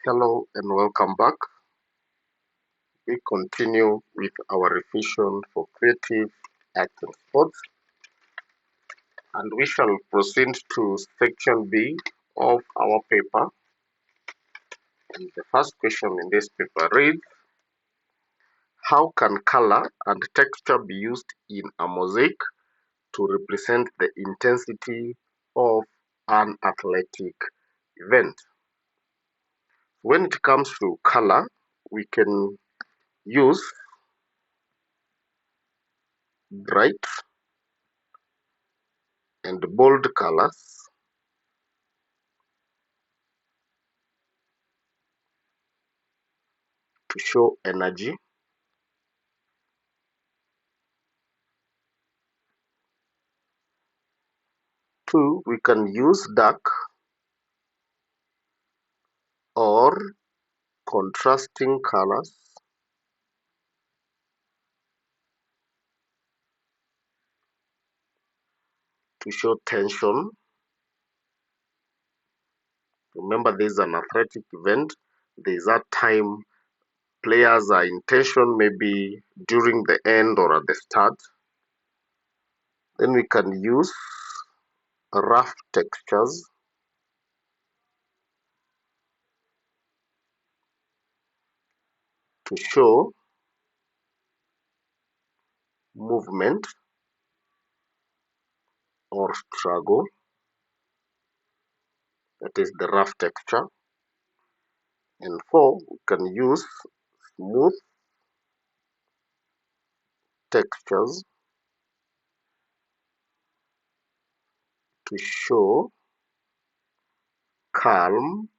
Hello and welcome back. We continue with our revision for creative arts and sports, and we shall proceed to section B of our paper. And the first question in this paper reads, how can color and texture be used in a mosaic to represent the intensity of an athletic event? When it comes to color, we can use bright and bold colors to show energy. Two, we can use dark or contrasting colors to show tension. Remember, this is an athletic event. There is a time players are in tension, maybe during the end or at the start. Then we can use rough textures to show movement or struggle. That is the rough texture. And four, we can use smooth textures to show calm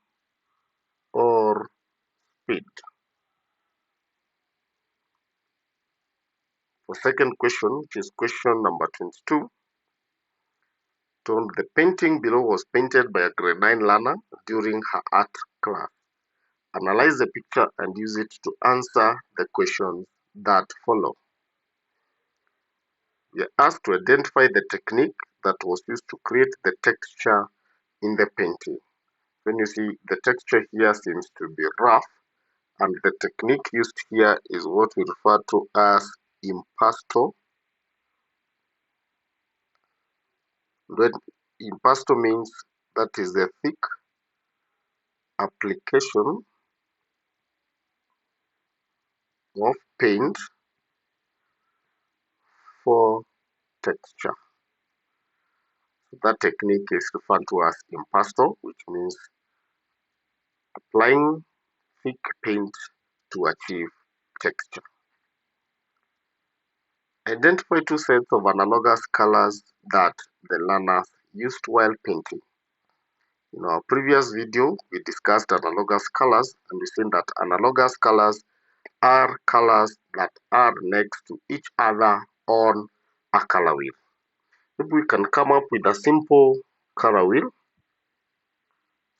or speed. For second question, which is question number 22, told the painting below was painted by a grade 9 learner during her art class. Analyze the picture and use it to answer the questions that follow. We are asked to identify the technique that was used to create the texture in the painting. When you see the texture here seems to be rough, and the technique used here is what we refer to as impasto. When impasto means that is the thick application of paint for texture. That technique is referred to as impasto, which means applying thick paint to achieve texture. Identify two sets of analogous colors that the learners used while painting. In our previous video, we discussed analogous colors, and we seen that analogous colors are colors that are next to each other on a color wheel. If we can come up with a simple color wheel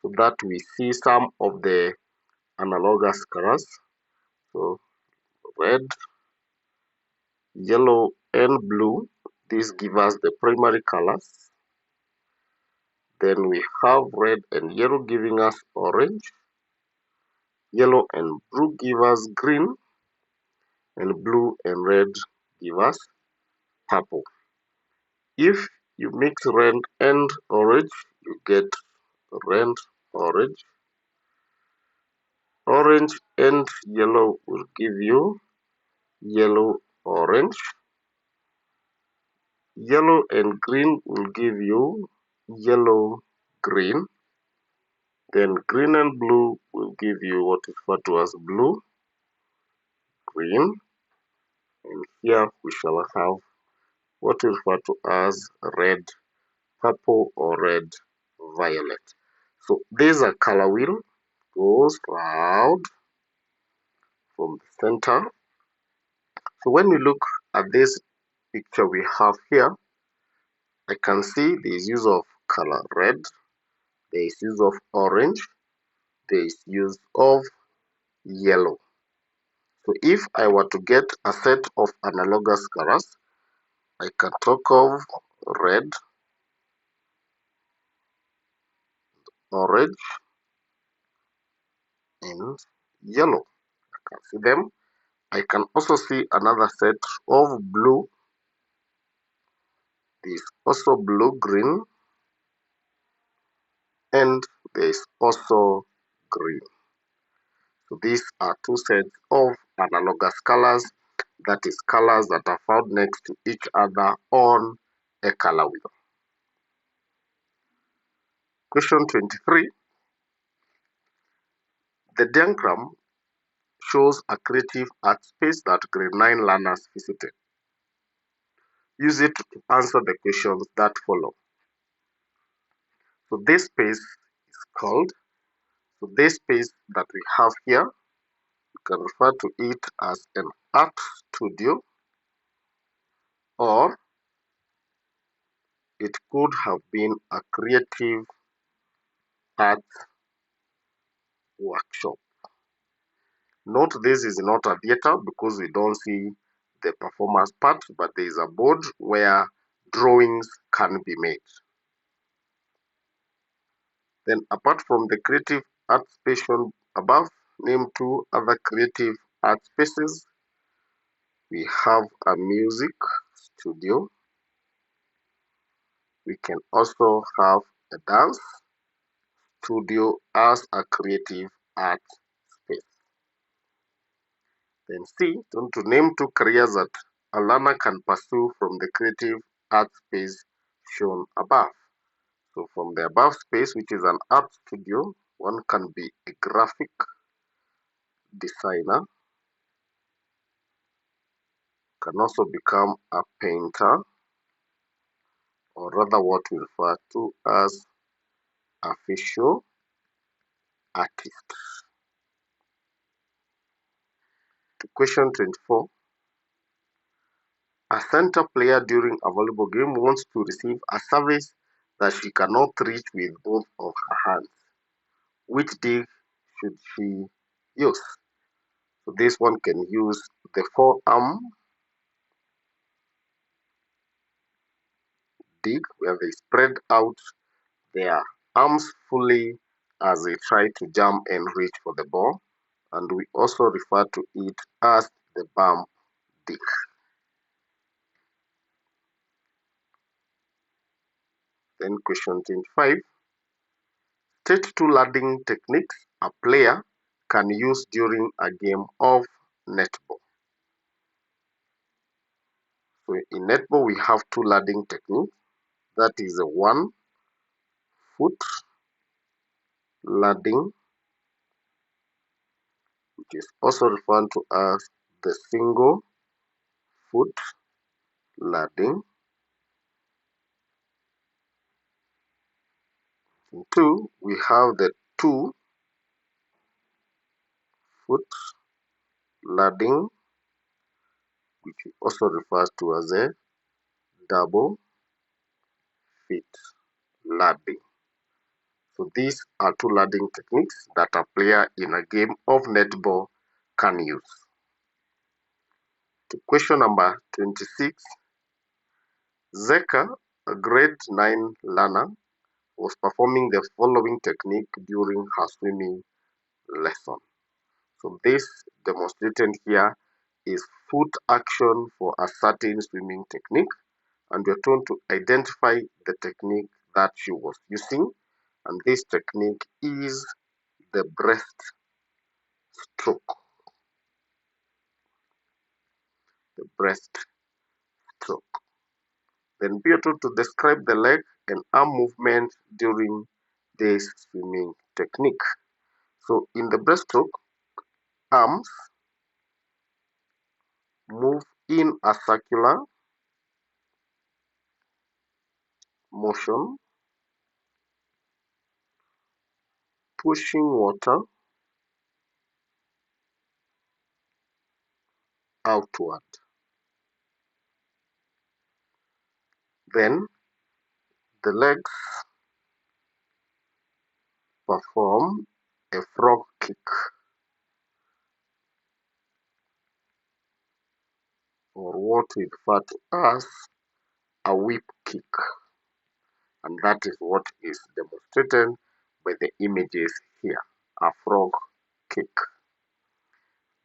so that we see some of the analogous colors. So red, yellow, and blue. These give us the primary colors. Then we have red and yellow giving us orange. Yellow and blue give us green. And blue and red give us purple. If you mix red and orange, you get red orange. Orange and yellow will give you yellow orange. Yellow and green will give you yellow green. Then green and blue will give you what is referred to as blue green. And here we shall have what is referred to as red purple or red violet. So there's a color wheel, goes round from the center. So when we look at this picture we have here, I can see there is use of color red, there is use of orange, there is use of yellow. So if I were to get a set of analogous colors, I can talk of red, orange, and yellow. I can see them. I can also see another set of blue. There is also blue, green, and there is also green. So these are two sets of analogous colors, that is colors that are found next to each other on a color wheel. Question 23. The diagram shows a creative art space that grade 9 learners visited. Use it to answer the questions that follow. So this space is called, so this space that we have here, you can refer to it as an art studio, or it could have been a creative art workshop. Note this is not a theater because we don't see the performance part, but there is a board where drawings can be made. Then apart from the creative art space shown above, name two other creative art spaces. We have a music studio. We can also have a dance studio as a creative art space. Then C, turn to name two careers that a learner can pursue from the creative art space shown above. So from the above space, which is an art studio, one can be a graphic designer, can also become a painter, or rather what we refer to as a visual artist. To question 24. A center player during a volleyball game wants to receive a service that she cannot reach with both of her hands. Which dig should she use? So this one can use the forearm dig, where they spread out their arms fully as they try to jump and reach for the ball. And we also refer to it as the bump dig. Then question 25. State two landing techniques a player can use during a game of netball. So in netball, we have two landing techniques. That is a 1 foot landing, which is also referred to as the single foot landing. And 2, we have the 2 foot landing, which also refers to as a double feet landing. So these are two landing techniques that a player in a game of netball can use. To question number 26. Zeka, a grade 9 learner, was performing the following technique during her swimming lesson. So this demonstrated here is foot action for a certain swimming technique, and we are told to identify the technique that she was using, and this technique is the breaststroke. The breaststroke. Then be able to describe the leg and arm movement during this swimming technique. So in the breaststroke, arms move in a circular motion, pushing water outward. Then the legs perform a frog kick, or what we refer to as a whip kick, and that is what is demonstrated by the images here, a frog kick.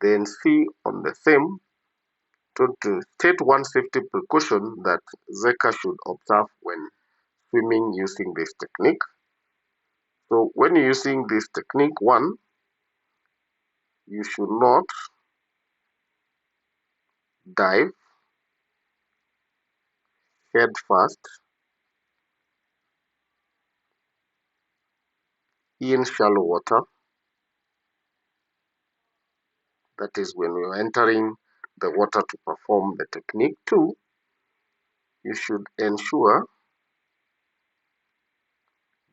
Then C on the same, to state one safety precaution that Zeka should observe when swimming using this technique. So when you're using this technique, one, you should not dive head first in shallow water. That is when you're entering the water to perform the technique. Two, you should ensure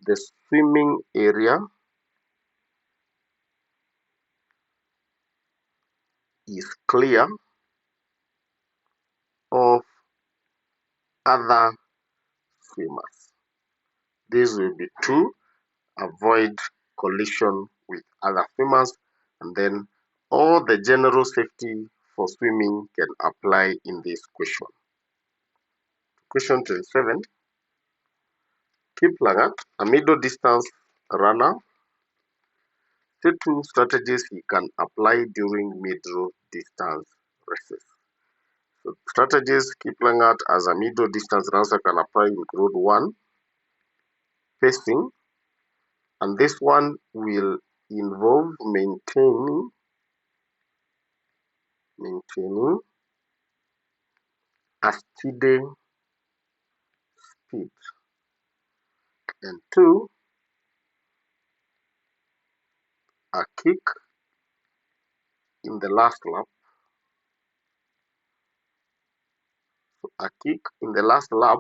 the swimming area is clear of other swimmers. This will be to avoid collision with other swimmers, and then all the general safety for swimming can apply in this question. Question 27. Kiplagat, a middle distance runner, state two strategies he can apply during middle distance races. So strategies Kiplagat as a middle distance runner can apply include one, pacing, and this one will involve maintaining a steady speed. And two, a kick in the last lap. So a kick in the last lap,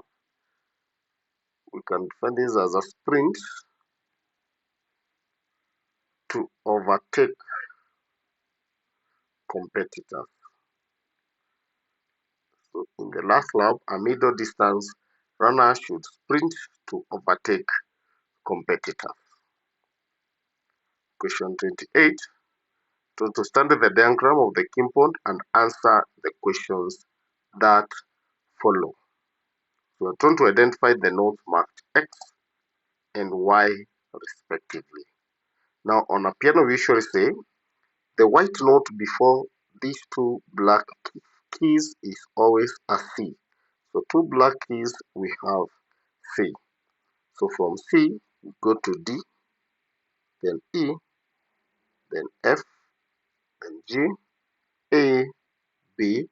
we can define this as a sprint to overtake competitors. So in the last lap, a middle distance runner should sprint to overtake competitors. Question 28. To study the diagram of the keyboard and answer the questions that follow. So we're trying to identify the notes marked X and Y respectively. Now on a piano we usually say the white note before these two black keys is always a C. So two black keys we have C. So from C we go to D, then E, then F, then G, A, B,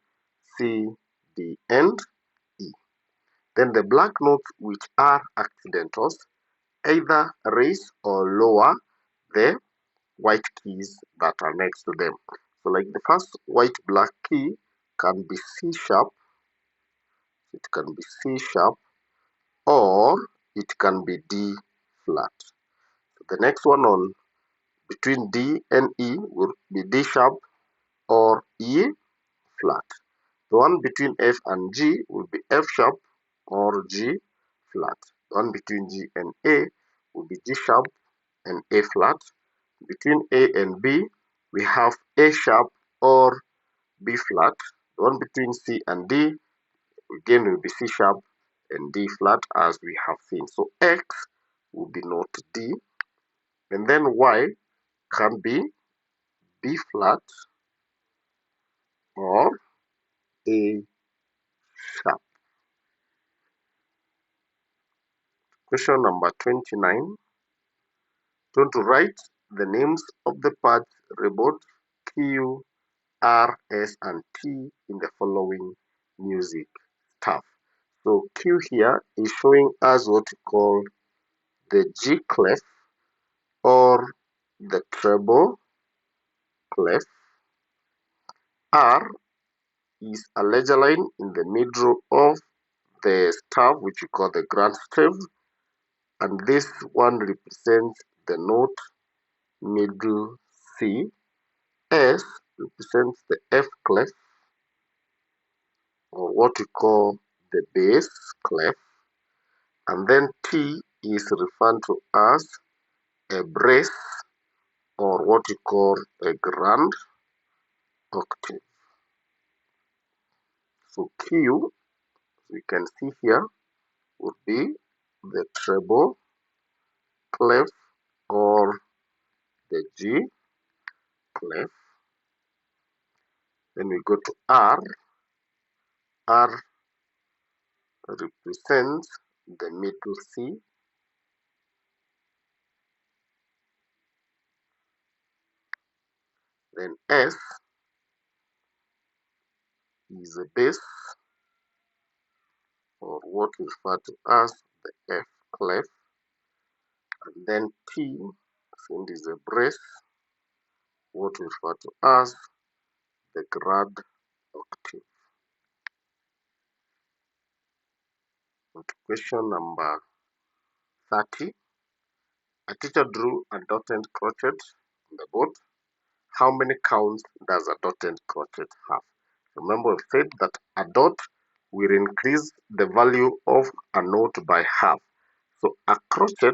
C, D, and E. Then the black notes which are accidentals either raise or lower the white keys that are next to them. So like the first white black key can be C sharp, it can be C sharp, or it can be D flat. So the next one on between D and E will be D sharp or E flat. The one between F and G will be F sharp or G flat. The one between G and A will be G sharp and A flat. Between A and B, we have A sharp or B flat. The one between C and D, again, will be C sharp and D flat as we have seen. So X will be note D, and then Y can be B flat or A sharp. Question number 29. Turn to write the names of the parts reboot Q, R, S, and T in the following music stuff. So Q here is showing us what we call the G clef or the treble clef. R is a ledger line in the middle of the staff, which we call the grand staff, and this one represents the note middle C. S represents the F clef, or what we call the bass clef, and then T is referred to as a brace, or what we call a grand octave. So Q, we can see here, would be the treble clef or the G. clef. Then we go to R. R represents the middle C. Then S is a bass, or what we refer to as the F clef. And then T is a brace, what we refer to as the grad octave. And question number 30. A teacher drew a dotted crochet on the board. How many counts does a dotted crochet have? Remember, we said that a dot will increase the value of a note by half. So a crochet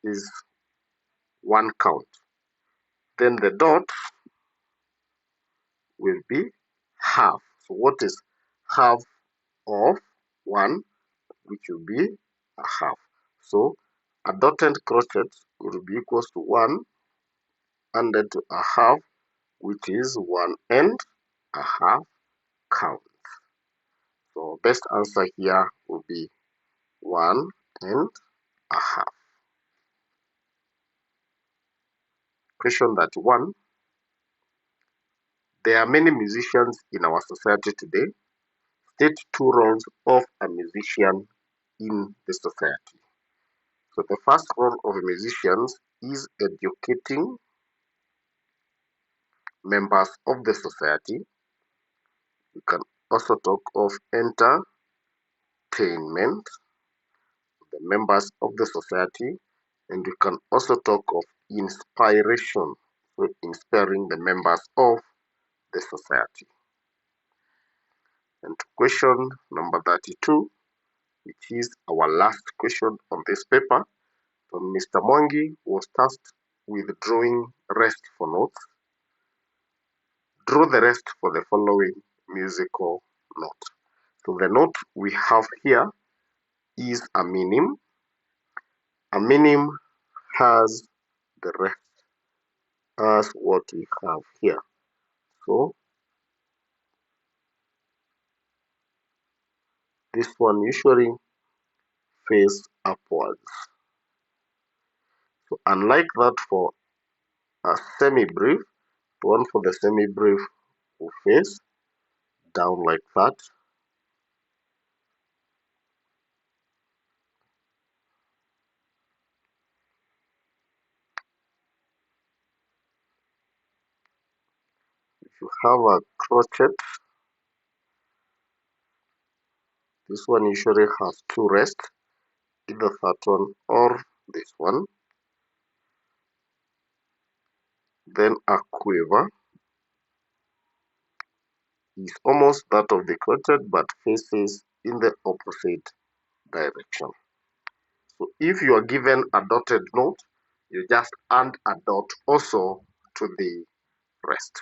is 1 count. Then the dot will be half. So what is half of 1, which will be a half? So a dotted crochet will be equals to 1 added to a half, which is 1 and a half count. So best answer here will be 1 and a half. Question 31. There are many musicians in our society today. State 2 roles of a musician in the society. So the first role of a musician is educating members of the society. We can also talk of entertainment, the members of the society, and we can also talk of inspiration, so inspiring the members of the society. And question number 32, which is our last question on this paper, from Mr. Mwangi, was tasked with drawing rest for notes. Draw the rest for the following musical note. So the note we have here is a minim. A minim has the rest as what we have here. So this one usually face upwards. So unlike that for a semi-brief, the one for the semi-brief will face down like that. If you have a crochet, this one usually has 2 rests, either that one or this one. Then a quiver is almost that of the crochet but faces in the opposite direction. So if you are given a dotted note, you just add a dot also to the rest.